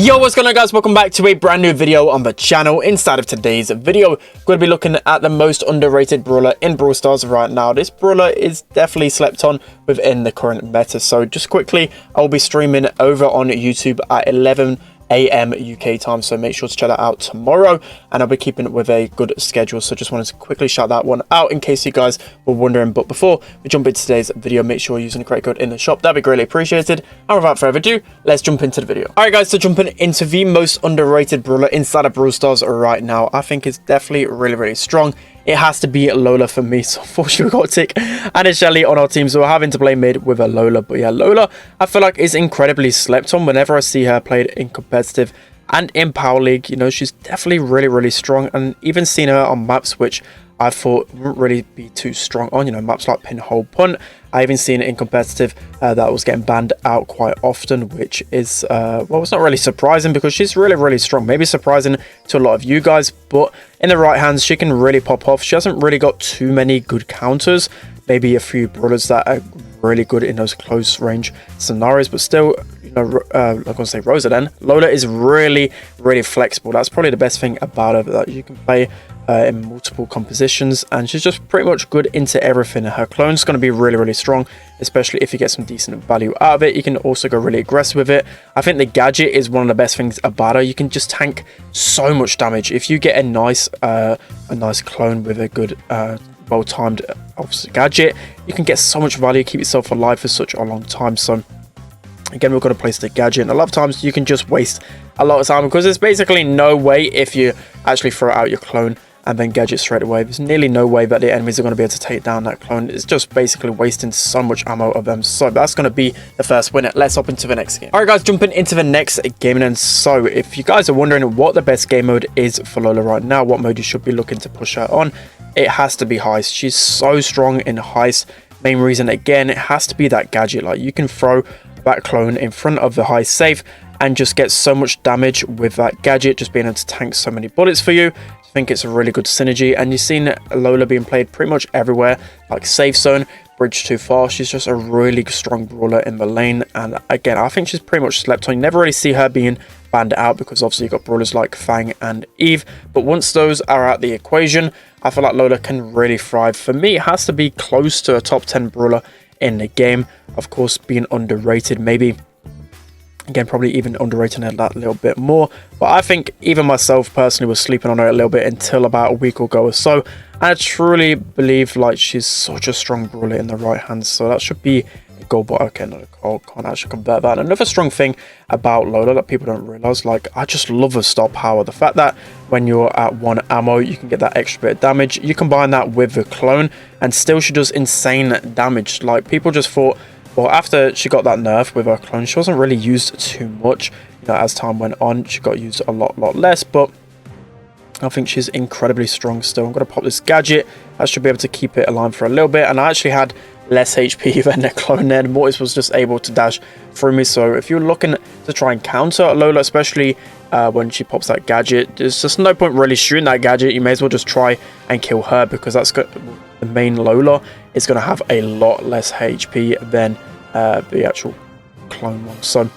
Yo, what's going on, guys? Welcome back to a brand new video on the channel. Inside of today's video, we're going to be looking at the most underrated brawler in Brawl Stars right now. This brawler is definitely slept on within the current meta. So just quickly, I'll be streaming over on YouTube at 11 AM UK time, so make sure to check that out tomorrow, and I'll be keeping it with a good schedule. So just wanted to quickly shout that one out in case you guys were wondering. But before we jump into today's video, make sure you're using the correct code in the shop. That'd be greatly appreciated. And without further ado, let's jump into the video. All right, guys, so jumping into the most underrated brawler inside of Brawl Stars right now, I think it's definitely really strong. It has to be Lola for me. So unfortunately, we've got Tick and a Shelly on our team, so we're having to play mid with a Lola. But yeah, Lola, I feel like is incredibly slept on. Whenever I see her played in competitive and in Power League, you know, she's definitely really strong. And even seen her on maps which I thought wouldn't really be too strong on, you know, maps like Pinhole Punt. I even seen it in competitive that was getting banned out quite often, which is, well, it's not really surprising because she's really strong. Maybe surprising to a lot of you guys, but in the right hands, she can really pop off. She hasn't really got too many good counters. Maybe a few brawlers that are really good in those close range scenarios, but still, you know, I'm going to say Rosa then. Lola is really flexible. That's probably the best thing about her, that you can play in multiple compositions, and she's just pretty much good into everything. Her clone's going to be really strong, especially if you get some decent value out of it. You can also go really aggressive with it. I think the gadget is one of the best things about her. You can just tank so much damage if you get a nice clone with a good well-timed obviously gadget. You can get so much value, keep yourself alive for such a long time. So again, we've got to place the gadget, and a lot of times you can just waste a lot of time because there's basically no way, if you actually throw out your clone and then gadget straight away, there's nearly no way that the enemies are going to be able to take down that clone. It's just basically wasting so much ammo of them. So that's going to be the first winner. Let's hop into the next game. All right, guys, jumping into the next game. And so if you guys are wondering what the best game mode is for Lola right now, what mode you should be looking to push her on, it has to be Heist. She's so strong in Heist. Main reason, again, it has to be that gadget. Like, you can throw that clone in front of the Heist safe and just get so much damage with that gadget, just being able to tank so many bullets for you. I think it's a really good synergy, and you've seen Lola being played pretty much everywhere, like Safe Zone, Bridge Too Far. She's just a really strong brawler in the lane, and again, I think she's pretty much slept on. You never really see her being banned out because obviously you've got brawlers like Fang and Eve, but once those are out the equation, I feel like Lola can really thrive. For me, it has to be close to a top 10 brawler in the game. Of course, being underrated, maybe. Again, probably even underrating her that little bit more. But I think even myself personally was sleeping on her a little bit until about a week ago or so. And I truly believe like she's such a strong brawler in the right hand. So that should be a goal. But okay, no, I can't actually convert that. And another strong thing about Lola that people don't realize, like, I just love her star power. The fact that when you're at 1 ammo, you can get that extra bit of damage. You combine that with the clone, and still she does insane damage. Like, people just thought, well, after she got that nerf with her clone, she wasn't really used too much. You know, as time went on, she got used a lot less, but I think she's incredibly strong still. I'm going to pop this gadget. I should be able to keep it alive for a little bit, and I actually had less HP than the clone there. Mortis was just able to dash through me, so if you're looking to try and counter Lola, especially when she pops that gadget, there's just no point really shooting that gadget. You may as well just try and kill her, because that's got the main Lola is going to have a lot less HP than the actual clone one. So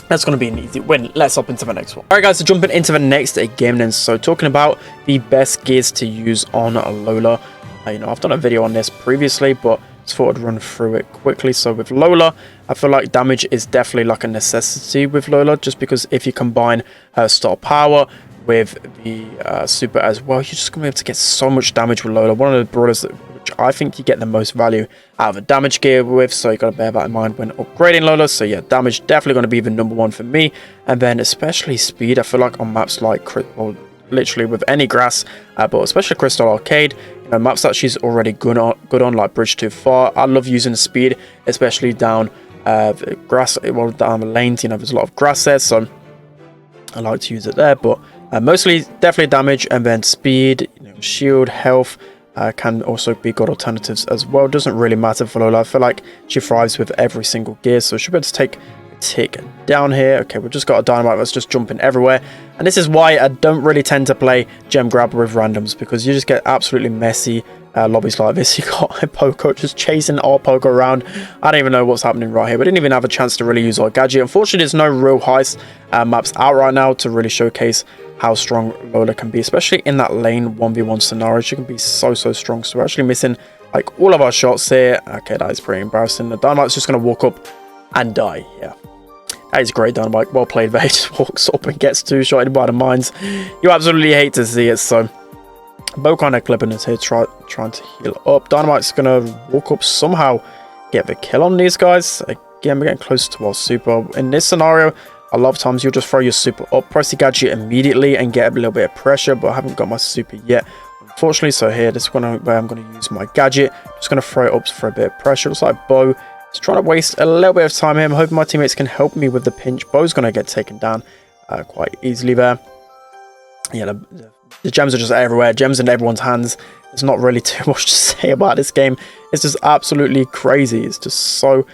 that's going to be an easy win. Let's hop into the next one. All right, guys, so jumping into the next game then. So talking about the best gears to use on Lola. You know, I've done a video on this previously, but just thought I'd run through it quickly. So with Lola, I feel like damage is definitely like a necessity with Lola, just because if you combine her star power with the super as well, you're just going to be able to get so much damage with Lola. One of the brawlers that I think you get the most value out of a damage gear with, so you got to bear that in mind when upgrading Lola. So yeah, damage definitely going to be the #1 for me, and then especially speed. I feel like on maps like, well, literally with any grass, but especially Crystal Arcade, you know, maps that she's already good on, like Bridge Too Far. I love using the speed, especially down the grass, well, down the lanes. You know, there's a lot of grass there, so I like to use it there, but mostly definitely damage, and then speed, you know, shield, health. Can also be good alternatives as well. Doesn't really matter for Lola. I feel like she thrives with every single gear, so she'll be able to take tick down here. Okay, we've just got a dynamite that's just jumping everywhere. And this is why I don't really tend to play gem grab with randoms, because you just get absolutely messy lobbies like this. You got a Poco just chasing our Poco around. I don't even know what's happening right here. We didn't even have a chance to really use our gadget. Unfortunately, there's no real heist maps out right now to really showcase how strong Lola can be, especially in that lane 1v1 scenario. She can be so strong. So we're actually missing like all of our shots here. Okay, that is pretty embarrassing. The dynamite's just going to walk up and die. Yeah, that is great dynamite. Well played there. He just walks up and gets two-shotted by the mines. You absolutely hate to see it. So Bo kind of clipping us here, trying to heal up. Dynamite's going to walk up somehow, get the kill on these guys. Again, we're getting closer to our super. In this scenario, a lot of times you'll just throw your super up, press the gadget immediately and get a little bit of pressure, but I haven't got my super yet, unfortunately. So here, this is where I'm going to use my gadget. Just going to throw it up for a bit of pressure. Looks like Bo is trying to waste a little bit of time here. I'm hoping my teammates can help me with the pinch. Bo's going to get taken down quite easily there. Yeah, the gems are just everywhere. Gems in everyone's hands. There's not really too much to say about this game. It's just absolutely crazy. It's just so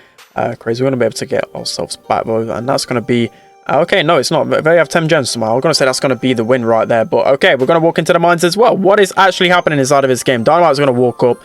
crazy. We're going to be able to get ourselves back though, and that's going to be okay. No, it's not. They have 10 gems somehow. I'm going to say that's going to be the win right there. But okay, we're going to walk into the mines as well. What is actually happening inside of this game? Dynamite's going to walk up.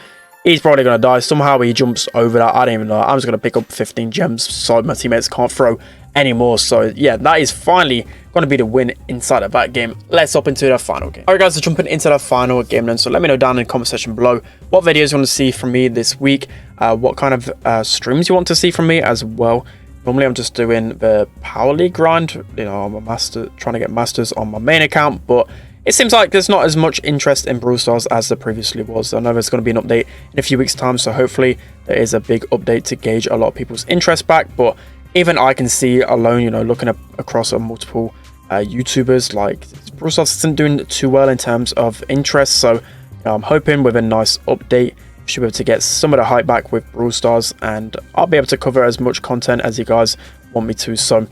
He's probably going to die. Somehow he jumps over that. I don't even know. I'm just going to pick up 15 gems so my teammates can't throw anymore. So yeah, that is finally going to be the win inside of that game. Let's hop into the final game. Alright guys, so jumping into the final game then. So let me know down in the comment section below what videos you want to see from me this week. What kind of streams you want to see from me as well. Normally I'm just doing the Power League grind. You know, I'm a master, trying to get masters on my main account, but it seems like there's not as much interest in Brawl Stars as there previously was. I know there's going to be an update in a few weeks time, so hopefully there is a big update to gauge a lot of people's interest back. But even I can see alone, you know, looking across multiple YouTubers, like Brawl Stars isn't doing too well in terms of interest. So I'm hoping with a nice update we should be able to get some of the hype back with Brawl Stars, and I'll be able to cover as much content as you guys want me to. So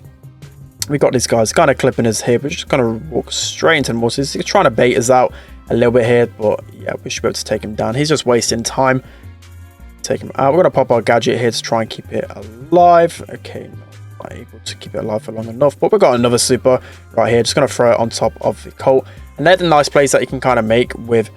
we got these guys kind of clipping us here. We're just going to walk straight into the water. He's trying to bait us out a little bit here, but yeah, we should be able to take him down. He's just wasting time. Take him out. We're going to pop our gadget here to try and keep it alive. Okay, not able to keep it alive for long enough, but we've got another super right here. Just going to throw it on top of the Colt, and they're the nice plays that you can kind of make with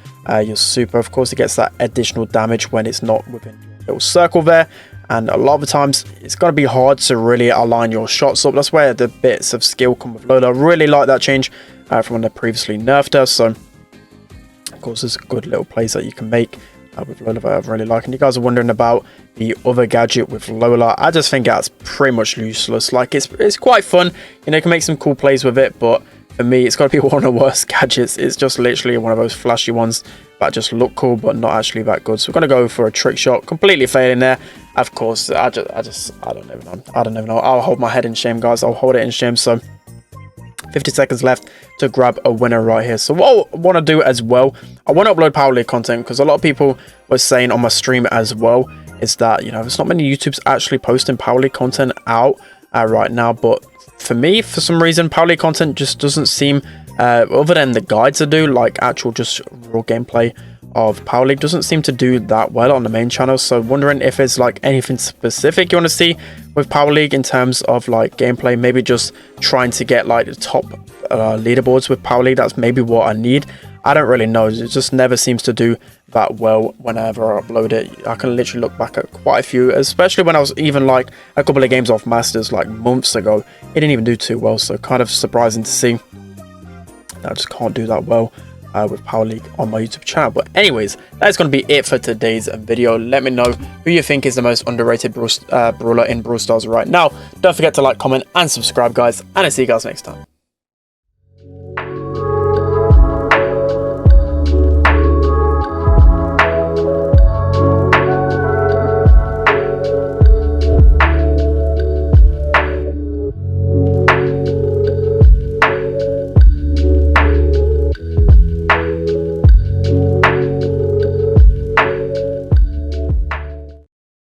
your super. Of course, it gets that additional damage when it's not within your little circle there, and a lot of the times it's going to be hard to really align your shots up. That's where the bits of skill come with Lola. I really like that change from when they previously nerfed her. So of course there's good little plays that you can make with Lola that I really like. And you guys are wondering about the other gadget with Lola. I just think that's pretty much useless. Like it's quite fun, you know, you can make some cool plays with it, but for me it's got to be one of the worst gadgets. It's just literally one of those flashy ones that just look cool but not actually that good. So we're going to go for a trick shot, completely failing there. Of course, I don't even know. I'll hold my head in shame, guys. I'll hold it in shame. So 50 seconds left to grab a winner right here. So what I want to do as well, I want to upload Power League content, because a lot of people were saying on my stream as well is that, you know, there's not many YouTubers actually posting Power League content out right now. But for me, for some reason, Power League content just doesn't seem, other than the guides I do, like actual just raw gameplay of Power League, doesn't seem to do that well on the main channel. So wondering if there's like anything specific you want to see with Power League in terms of like gameplay. Maybe just trying to get like the top leaderboards with Power League. That's maybe what I need. I don't really know. It just never seems to do that well whenever I upload it. I can literally look back at quite a few, especially when I was even like a couple of games off Masters like months ago. It didn't even do too well, so kind of surprising to see. I just can't do that well with Power League on my YouTube channel. But anyways, that's going to be it for today's video. Let me know who you think is the most underrated brawler in Brawl Stars right now. Don't forget to like, comment and subscribe, guys, and I'll see you guys next time.